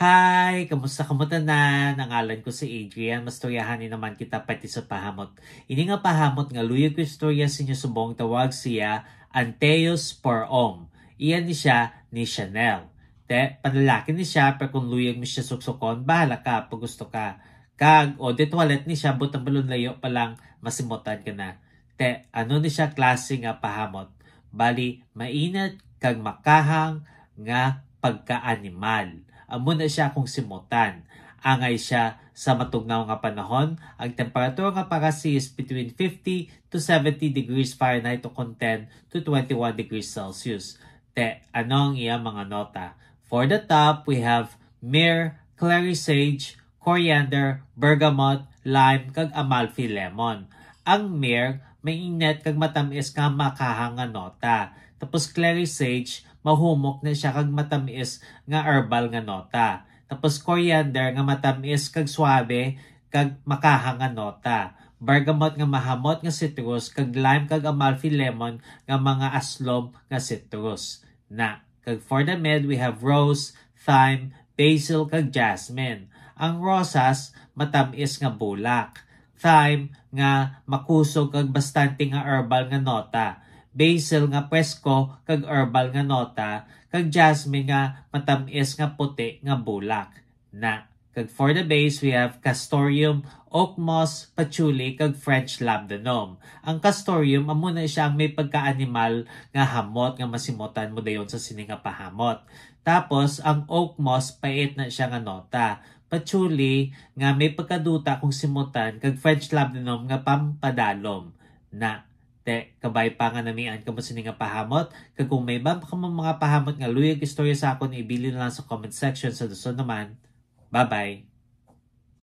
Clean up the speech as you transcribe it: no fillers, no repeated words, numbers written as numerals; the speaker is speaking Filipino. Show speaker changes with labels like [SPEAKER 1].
[SPEAKER 1] Hi! Kamusta na? Nangalan ko si Adrian. Mastoryahan ni naman kita pati sa pahamot. Ini nga pahamot nga luyag ko istorya sinyo subong tawag siya Anteos Porong. Iyan ni siya ni Chanel. Panlalaki ni siya pero kung luyag mi siya suksukon, bahala ka pag gusto ka. Kag o de toilet ni siya butang balon layo palang masimutan ka na. Ano ni siya klase nga pahamot? Bali, mainat kag makahang nga pagka-animal. Amo na siya kung simutan. Angay siya sa matugnaw nga panahon. Ang temperatura nga parasi is between 50 to 70 degrees Fahrenheit to 10 to 21 degrees Celsius. Ano ang iyang mga nota? For the top, we have myrrh, clary sage, coriander, bergamot, lime, kag amalfi lemon. Ang myrrh, may init kag matamis nga makahang nga nota. Tapos clary sage, mahumok na siya kag matamis nga herbal nga nota. Tapos coriander nga matamis kag suabe kag makahang nga nota. Bergamot nga mahamot nga citrus kag lime kag amalfi lemon nga mga aslom nga citrus. Kag for the mid we have rose, thyme, basil kag jasmine. Ang rosas matamis nga bulak. Thyme nga makusog kag bastante nga herbal nga nota. Basil nga presko kag herbal nga nota, kag jasmine nga matamis nga puti nga bulak. Kag for the base we have castoreum, oak moss, patchouli kag French labdanum. Ang castoreum amo na siya ang may pagka-animal nga hamot nga masimutan mo dayon sa sini nga pahamot. Tapos ang oak moss pait na siya nga nota. Patchouli nga may pagkaduta kung simutan kag French labdanum nga pampadalom. Kabay pa nga namian ka mo sini nga pahamot. Kag kung may ba ka mga pahamot nga luyag istorya sa akon, ibili na lang sa comment section sa duson naman. Bye-bye!